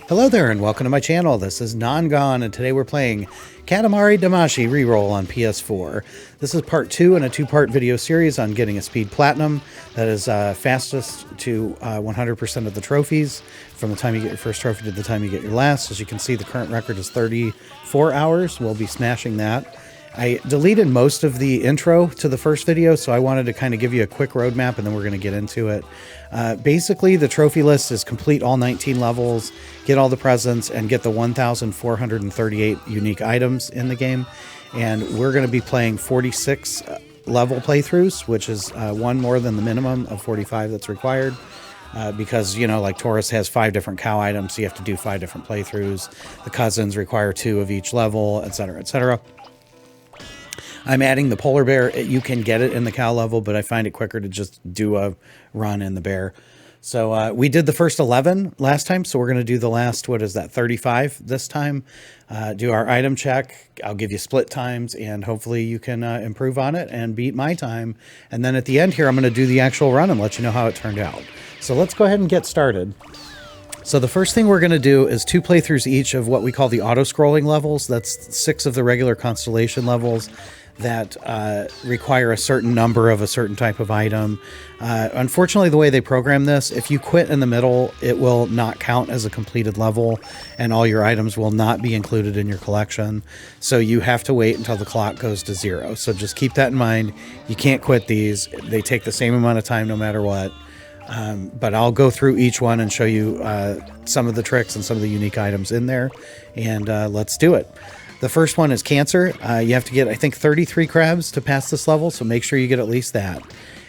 Hello there and welcome to my channel. This is Non-Gone and today we're playing Katamari Damacy REROLL on PS4. This is part 2 in a 2-part video series on getting a speed platinum that is fastest to 100% of the trophies from the time you get your first trophy to the time you get your last. As you can see, the current record is 34 hours. We'll be smashing that. I deleted most of the intro to the first video, so I wanted to kind of give you a quick roadmap and then we're going to get into it. Basically, the trophy list is complete all 19 levels, get all the presents, and get the 1,438 unique items in the game. And we're going to be playing 46 level playthroughs, which is one more than the minimum of 45 that's required. Because, you know, like Taurus has 5 different cow items, so you have to do 5 different playthroughs. The cousins require 2 of each level, etc., etc. I'm adding the polar bear. You can get it in the cow level, but I find it quicker to just do a run in the bear. So we did the first 11 last time, so we're going to do the last, 35 this time. Do our item check. I'll give you split times, and hopefully you can improve on it and beat my time. And then at the end here, I'm going to do the actual run and let you know how it turned out. So let's go ahead and get started. So the first thing we're going to do is 2 playthroughs each of what we call the auto-scrolling levels. That's 6 of the regular constellation levels that require a certain number of a certain type of item. Unfortunately, the way they program this, if you quit in the middle, it will not count as a completed level, and all your items will not be included in your collection. So you have to wait until the clock goes to 0. So just keep that in mind. You can't quit these. They take the same amount of time no matter what. But I'll go through each one and show you some of the tricks and some of the unique items in there. And let's do it. The first one is Cancer. You have to get, I think, 33 crabs to pass this level, so make sure you get at least that.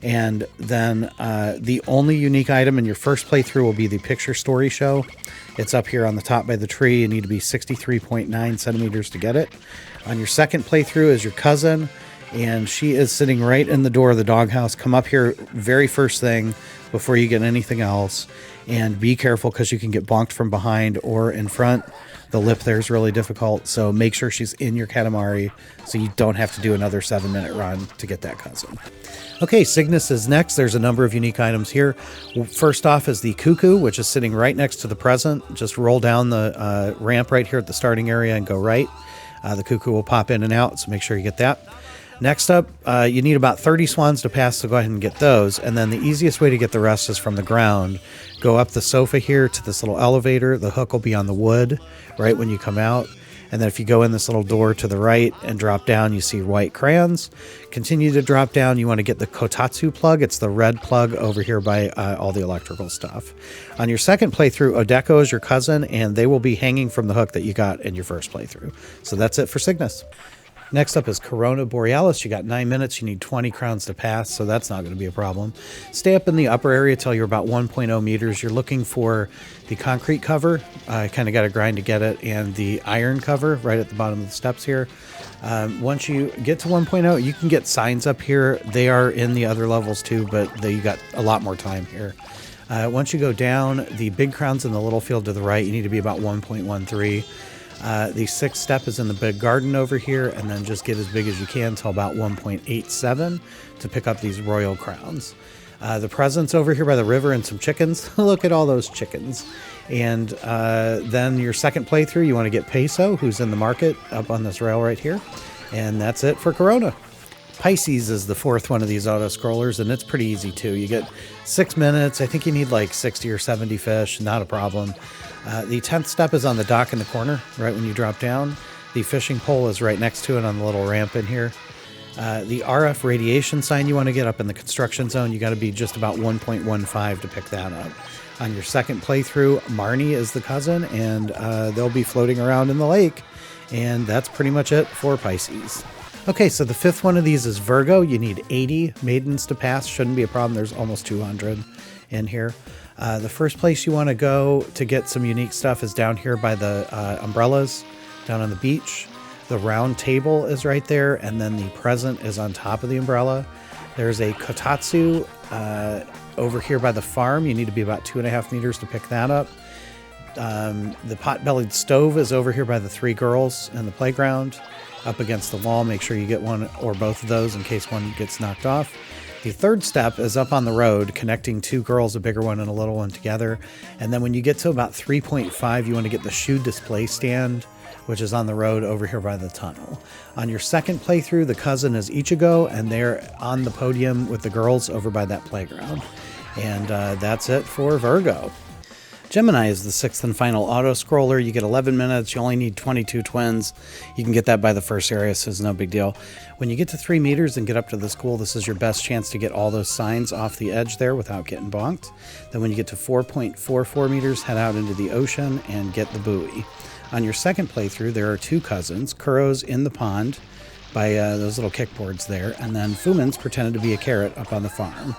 And then the only unique item in your first playthrough will be the picture story show. It's up here on the top by the tree. You need to be 63.9 centimeters to get it. On your second playthrough is your cousin, and she is sitting right in the door of the doghouse. Come up here very first thing before you get anything else. And be careful because you can get bonked from behind or in front. The lip there is really difficult, so make sure she's in your Katamari so you don't have to do another 7-minute run to get that cousin. Okay, Cygnus is next. There's a number of unique items here. First off is the Cuckoo, which is sitting right next to the present. Just roll down the ramp right here at the starting area and go right. The Cuckoo will pop in and out, so make sure you get that. Next up, you need about 30 swans to pass, so go ahead and get those. And then the easiest way to get the rest is from the ground. Go up the sofa here to this little elevator. The hook will be on the wood right when you come out. And then if you go in this little door to the right and drop down, you see white crayons. Continue to drop down. You want to get the Kotatsu plug. It's the red plug over here by all the electrical stuff. On your second playthrough, Odeko is your cousin, and they will be hanging from the hook that you got in your first playthrough. So that's it for Cygnus. Next up is Borealis. You got 9 minutes. You need 20 crowns to pass, so that's not going to be a problem. Stay up in the upper area till you're about 1.0 meters. You're looking for the concrete cover. Kind of got to grind to get it, and the iron cover right at the bottom of the steps here. Once you get to 1.0, you can get signs up here. They are in the other levels too, but you got a lot more time here. Once you go down, the big crowns in the little field to the right, you need to be about 1.13. The 6th step is in the big garden over here, and then just get as big as you can till about 1.87 to pick up these royal crowns. The presents over here by the river and some chickens. Look at all those chickens. And then your second playthrough, you want to get Peso, who's in the market up on this rail right here. And that's it for Corona. Pisces is the 4th one of these auto-scrollers, and it's pretty easy too. You get 6 minutes. I think you need like 60 or 70 fish. Not a problem. The 10th step is on the dock in the corner, right when you drop down. The fishing pole is right next to it on the little ramp in here. The RF radiation sign you want to get up in the construction zone, you got to be just about 1.15 to pick that up. On your second playthrough, Marnie is the cousin, and they'll be floating around in the lake. And that's pretty much it for Pisces. Okay, so the 5th one of these is Virgo. You need 80 maidens to pass. Shouldn't be a problem. There's almost 200 in here. The first place you want to go to get some unique stuff is down here by the umbrellas down on the beach. The round table is right there, and then the present is on top of the umbrella. There's a Kotatsu over here by the farm. You need to be about 2.5 meters to pick that up. The pot-bellied stove is over here by the 3 girls in the playground up against the wall. Make sure you get one or both of those in case one gets knocked off. The third step is up on the road, connecting two girls, a bigger one and a little one together. And then when you get to about 3.5, you want to get the shoe display stand, which is on the road over here by the tunnel. On your second playthrough, the cousin is Ichigo, and they're on the podium with the girls over by that playground. And that's it for Virgo. Gemini is the sixth and final auto-scroller. You get 11 minutes. You only need 22 twins. You can get that by the first area, so it's no big deal. When you get to 3 meters and get up to the school, this is your best chance to get all those signs off the edge there without getting bonked. Then when you get to 4.44 meters, head out into the ocean and get the buoy. On your second playthrough, there are two cousins. Kuro's in the pond by those little kickboards there, and then Fumin's pretended to be a carrot up on the farm.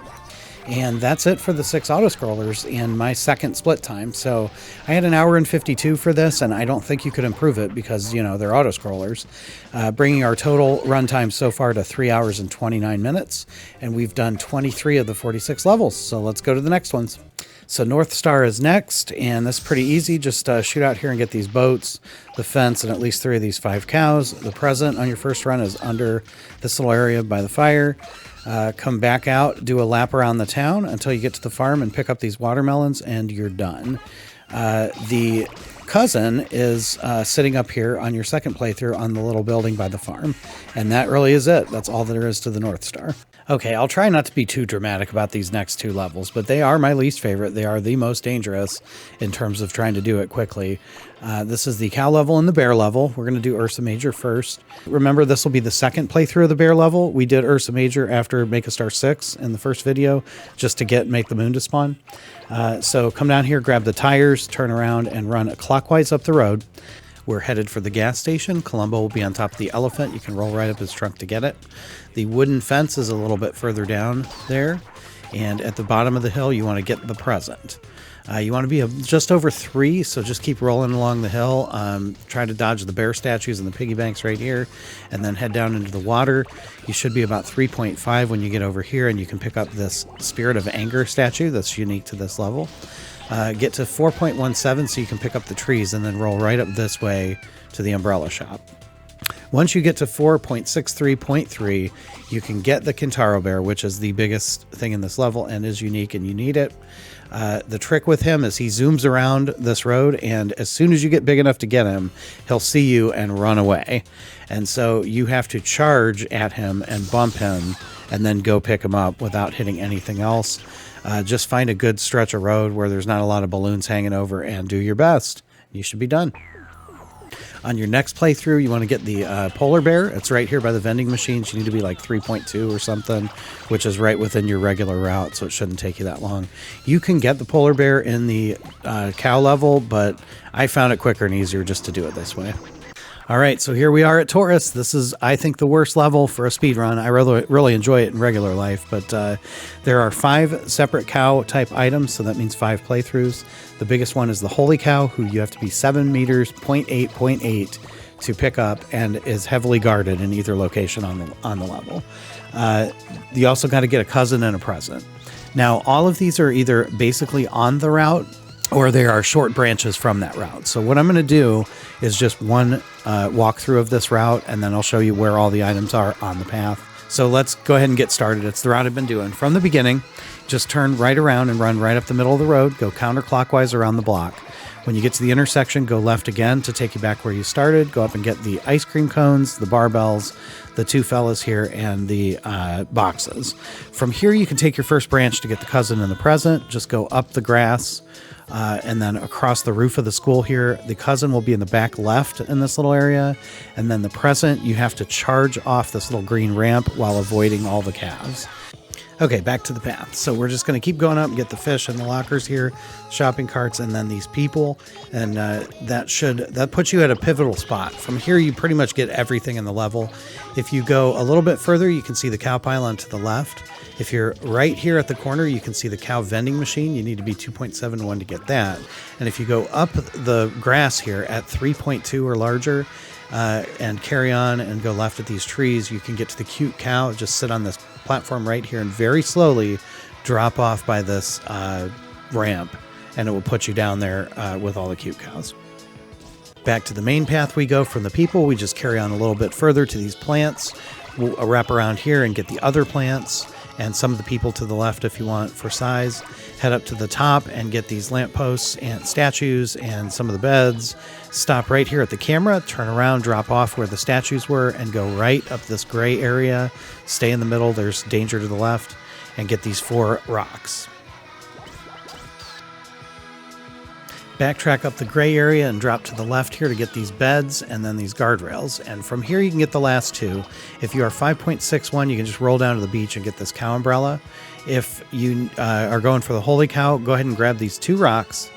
And that's it for the 6 auto-scrollers in my second split time. So I had an hour and 52 for this, and I don't think you could improve it because, you know, they're auto-scrollers, bringing our total runtime so far to 3 hours and 29 minutes. And we've done 23 of the 46 levels. So let's go to the next ones. So North Star is next, and that's pretty easy. Just shoot out here and get these boats, the fence, and at least 3 of these 5 cows. The present on your first run is under this little area by the fire. Come back out, do a lap around the town until you get to the farm and pick up these watermelons, and you're done. The cousin is sitting up here on your second playthrough on the little building by the farm, and that really is it. That's all there is to the North Star. Okay, I'll try not to be too dramatic about these next 2 levels, but they are my least favorite. They are the most dangerous in terms of trying to do it quickly. This is the cow level and the bear level. We're going to do Ursa Major first. Remember, this will be the second playthrough of the bear level. We did Ursa Major after Make a Star 6 in the first video, just to make the moon to spawn. So come down here, grab the tires, turn around, and run clockwise up the road. We're headed for the gas station. Columbo will be on top of the elephant. You can roll right up his trunk to get it. The wooden fence is a little bit further down there. And at the bottom of the hill, you want to get the present. You want to be just over 3, so just keep rolling along the hill. Try to dodge the bear statues and the piggy banks right here, and then head down into the water. You should be about 3.5 when you get over here, and you can pick up this Spirit of Anger statue that's unique to this level. Get to 4.17 so you can pick up the trees, and then roll right up this way to the umbrella shop. Once you get to 4.63.3, you can get the Kintaro bear, which is the biggest thing in this level and is unique, and you need it. The trick with him is he zooms around this road, and as soon as you get big enough to get him, he'll see you and run away. And so you have to charge at him and bump him and then go pick him up without hitting anything else. Just find a good stretch of road where there's not a lot of balloons hanging over and do your best. You should be done. On your next playthrough, you want to get the polar bear. It's right here by the vending machines. You need to be like 3.2 or something, which is right within your regular route, so it shouldn't take you that long. You can get the polar bear in the cow level, but I found it quicker and easier just to do it this way. All right, so here we are at Taurus. This is, I think, the worst level for a speed run. I really enjoy it in regular life, but there are 5 separate cow-type items, so that means 5 playthroughs. The biggest one is the Holy Cow, who you have to be 7 meters, 0.8 to pick up, and is heavily guarded in either location on the level. You also got to get a cousin and a present. Now, all of these are either basically on the route, or there are short branches from that route. So what I'm going to do is just one walkthrough of this route, and then I'll show you where all the items are on the path. So let's go ahead and get started. It's the route I've been doing. From the beginning, just turn right around and run right up the middle of the road, go counterclockwise around the block. When you get to the intersection, go left again to take you back where you started. Go up and get the ice cream cones, the barbells, the 2 fellas here, and the boxes. From here, you can take your first branch to get the cousin and the present. Just go up the grass, and then across the roof of the school here. The cousin will be in the back left in this little area, and then the present, you have to charge off this little green ramp while avoiding all the calves. Okay, back to the path. So we're just going to keep going up and get the fish and the lockers here, shopping carts, and then these people, and that puts you at a pivotal spot. From here, you pretty much get everything in the level. If you go a little bit further, you can see the cow pylon to the left. If you're right here at the corner, you can see the cow vending machine. You need to be 2.71 to get that. And if you go up the grass here at 3.2 or larger, and carry on and go left at these trees, you can get to the cute cow. Just sit on this platform right here and very slowly drop off by this ramp, and it will put you down there with all the cute cows. Back to the main path we go from the people. We just carry on a little bit further to these plants. We'll wrap around here and get the other plants, and some of the people to the left if you want for size. Head up to the top and get these lampposts and statues and some of the beds. Stop right here at the camera, turn around, drop off where the statues were, and go right up this gray area. Stay in the middle, there's danger to the left, and get these 4 rocks. Backtrack up the gray area and drop to the left here to get these beds and then these guardrails. And from here you can get the last 2. If you are 5.61, you can just roll down to the beach and get this cow umbrella. If you are going for the holy cow, go ahead and grab these 2 rocks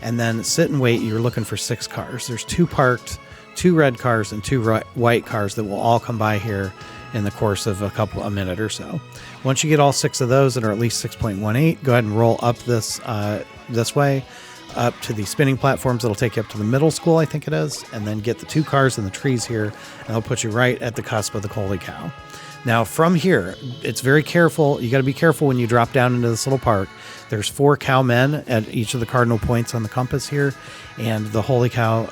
and then sit and wait. You're looking for 6 cars. There's 2 parked, 2 red cars, and 2 white cars that will all come by here in the course of a minute or so. Once you get all 6 of those that are at least 6.18, go ahead and roll up this way, up to the spinning platforms. That'll take you up to the middle school, I think it is, and then get the 2 cars in the trees here, and it'll put you right at the cusp of the holy cow. Now from here, it's very careful. You got to be careful when you drop down into this little park. There's 4 cow men at each of the cardinal points on the compass here, and the holy cow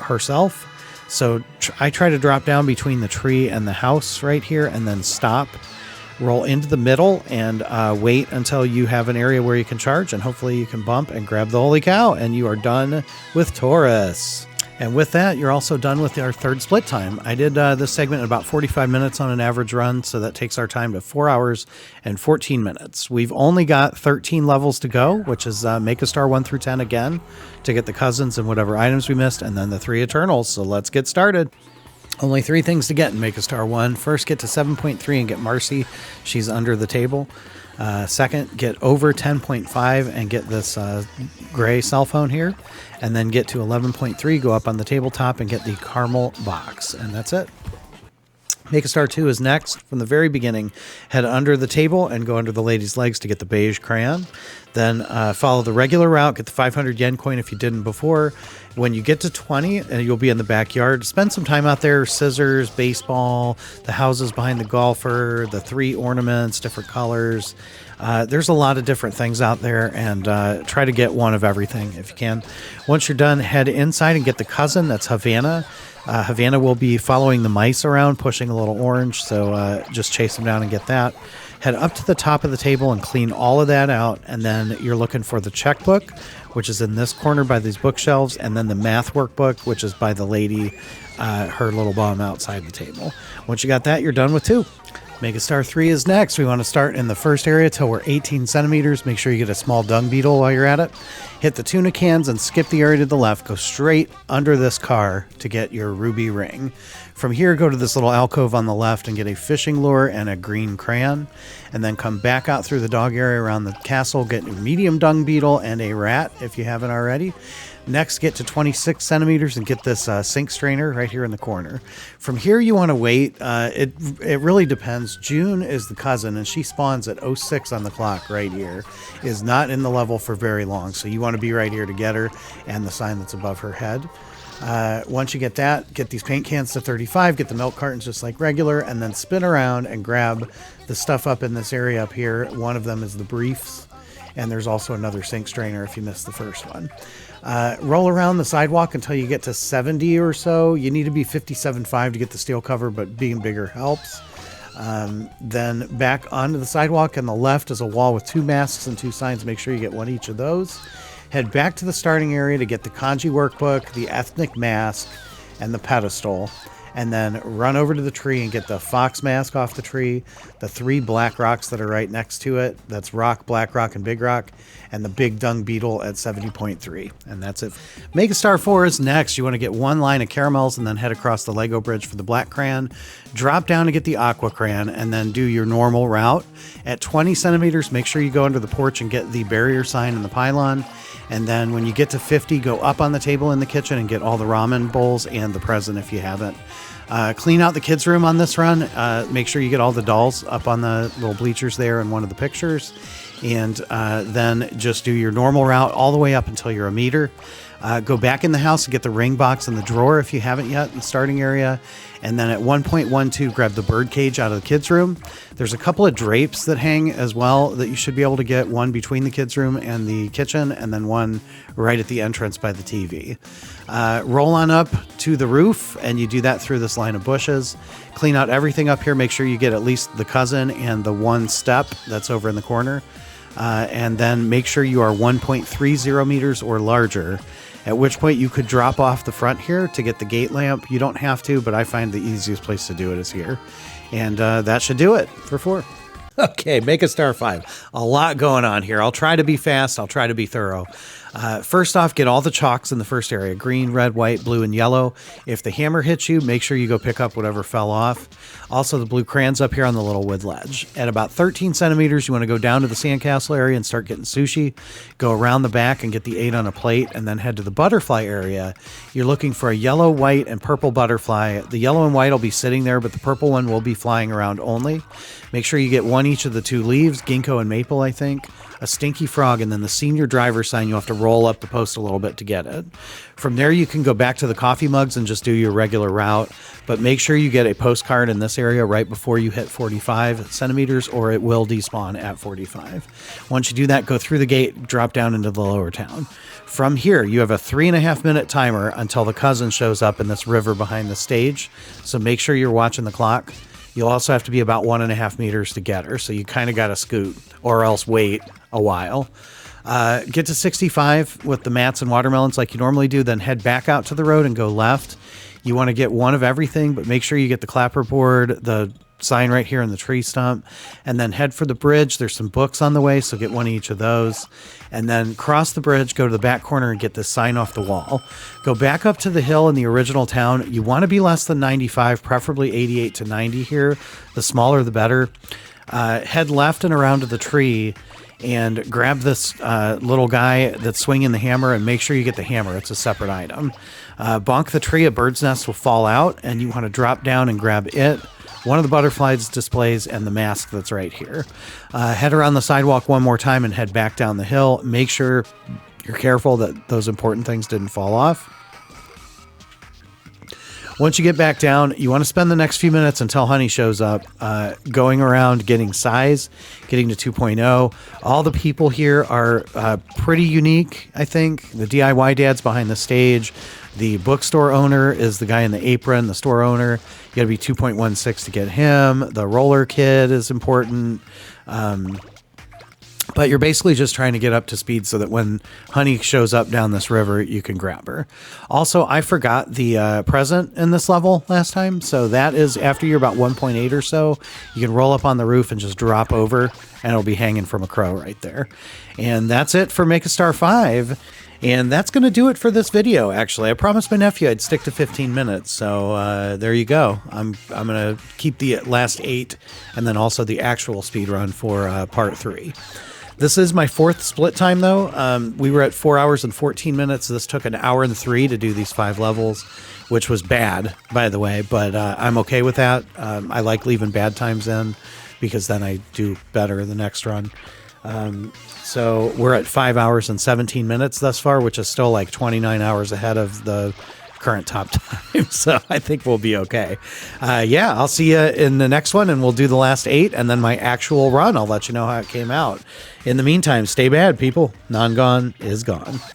herself. So I try to drop down between the tree and the house right here, and then stop. Roll into the middle and wait until you have an area where you can charge, and hopefully you can bump and grab the holy cow, and you are done with Taurus. And with that, you're also done with our 3rd split time. I did this segment in about 45 minutes on an average run, so that takes our time to 4 hours and 14 minutes. We've only got 13 levels to go, which is make a star 1 through 10 again to get the cousins and whatever items we missed, and then the 3 Eternals. So let's get started. Only 3 things to get and make a star 1. First, get to 7.3 and get Marcy. She's under the table. Second, get over 10.5 and get this gray cell phone here. And then get to 11.3, go up on the tabletop and get the caramel box. And that's it. Make a star 2 is next. From the very beginning, head under the table and go under the lady's legs to get the beige crayon. Then follow the regular route, get the 500 yen coin if you didn't before. When you get to 20, you'll be in the backyard. Spend some time out there, scissors, baseball, the houses behind the golfer, the 3 ornaments, different colors. There's a lot of different things out there, and try to get one of everything if you can. Once you're done, head inside and get the cousin. That's Havana. Havana will be following the mice around, pushing a little orange, so just chase them down and get that. Head up to the top of the table and clean all of that out, and then you're looking for the checkbook, which is in this corner by these bookshelves, and then the math workbook, which is by the lady, her little bum outside the table. Once you got that, you're done with 2. Make a star 3 is next. We want to start in the first area till we're 18 centimeters. Make sure you get a small dung beetle while you're at it. Hit the tuna cans and skip the area to the left. Go straight under this car to get your ruby ring. From here, go to this little alcove on the left and get a fishing lure and a green crayon. And then come back out through the dog area around the castle, get a medium dung beetle and a rat if you haven't already. Next, get to 26 centimeters and get this sink strainer right here in the corner. From here, you want to wait. It really depends. June is the cousin, and she spawns at 06 on the clock right here. Is not in the level for very long, so you want to be right here to get her and the sign that's above her head. Once you get that, get these paint cans to 35, get the milk cartons just like regular, and then spin around and grab the stuff up in this area up here. One of them is the briefs, and there's also another sink strainer if you missed the first one. Roll around the sidewalk until you get to 70 or so. You need to be 57.5 to get the steel cover, but being bigger helps. Then back onto the sidewalk. On the left is a wall with 2 masks and 2 signs. Make sure you get one each of those. Head back to the starting area to get the kanji workbook, the ethnic mask, and the pedestal. And then run over to the tree and get the fox mask off the tree, the 3 black rocks that are right next to it. That's rock, black rock, and big rock. And the big dung beetle at 70.3. And that's it. Make a star 4 is next. You want to get 1 line of caramels and then head across the Lego bridge for the black crayon. Drop down to get the aqua crayon and then do your normal route. At 20 centimeters, make sure you go under the porch and get the barrier sign and the pylon. And then when you get to 50, go up on the table in the kitchen and get all the ramen bowls and the present if you haven't. Clean out the kids' room on this run. Make sure you get all the dolls up on the little bleachers there in one of the pictures. And then just do your normal route all the way up until you're a meter. Go back in the house and get the ring box in the drawer if you haven't yet in the starting area. And then at 1.12, grab the bird cage out of the kids' room. There's a couple of drapes that hang as well that you should be able to get, one between the kids' room and the kitchen, and then one right at the entrance by the TV. Roll on up to the roof, and you do that through this line of bushes. Clean out everything up here. Make sure you get at least the cousin and the one step that's over in the corner. And then make sure you are 1.30 meters or larger, at which point you could drop off the front here to get the gate lamp. You don't have to, but I find the easiest place to do it is here. And that should do it for 4. Okay, make a star 5. A lot going on here. I'll try to be fast. I'll try to be thorough. First off, get all the chalks in the first area. Green, red, white, blue, and yellow. If the hammer hits you, make sure you go pick up whatever fell off. Also, the blue crayons up here on the little wood ledge. At about 13 centimeters, you want to go down to the sandcastle area and start getting sushi. Go around the back and get the 8 on a plate, and then head to the butterfly area. You're looking for a yellow, white, and purple butterfly. The yellow and white will be sitting there, but the purple one will be flying around only. Make sure you get one each of the 2 leaves, ginkgo and maple, I think. A stinky frog, and then the senior driver sign. You have to roll up the post a little bit to get it. From there, you can go back to the coffee mugs and just do your regular route, but make sure you get a postcard in this area right before you hit 45 centimeters, or it will despawn at 45. Once you do that, go through the gate, drop down into the lower town. From here, you have a 3.5-minute timer until the cousin shows up in this river behind the stage, so make sure you're watching the clock. You'll also have to be about 1.5 meters to get her, so you kind of got to scoot or else wait a while. Get to 65 with the mats and watermelons like you normally do, then head back out to the road and go left. You want to get one of everything, but make sure you get the clapperboard, the sign right here in the tree stump, and then head for the bridge. There's some books on the way, so get one of each of those. And then cross the bridge, go to the back corner and get this sign off the wall. Go back up to the hill in the original town. You want to be less than 95, preferably 88 to 90 here. The smaller, the better. Head left and around to the tree and grab this little guy that's swinging the hammer, and make sure you get the hammer. It's a separate item. Bonk the tree, a bird's nest will fall out, and you want to drop down and grab it, one of the butterflies displays, and the mask that's right here. Head around the sidewalk one more time and head back down the hill. Make sure you're careful that those important things didn't fall off. Once you get back down, you want to spend the next few minutes until Honey shows up, going around getting size, getting to 2.0. All the people here are pretty unique, I think. The DIY dad's behind the stage. The bookstore owner is the guy in the apron, the store owner. You got to be 2.16 to get him. The roller kid is important. But you're basically just trying to get up to speed so that when Honey shows up down this river, you can grab her. Also, I forgot the present in this level last time. So that is after you're about 1.8 or so, you can roll up on the roof and just drop over, and it'll be hanging from a crow right there. And that's it for Make a Star 5. And that's going to do it for this video, actually. I promised my nephew I'd stick to 15 minutes, so there you go. I'm going to keep the last 8 and then also the actual speed run for part 3. This is my 4th split time, though. We were at 4 hours and 14 minutes. This took an hour and 3 to do these 5 levels, which was bad, by the way, but I'm okay with that. I like leaving bad times in because then I do better the next run. So we're at 5 hours and 17 minutes thus far, which is still like 29 hours ahead of the current top time. So I think we'll be okay. Yeah, I'll see you in the next one, and we'll do the last 8 and then my actual run. I'll let you know how it came out. In the meantime, stay bad, people. Non-gone is gone.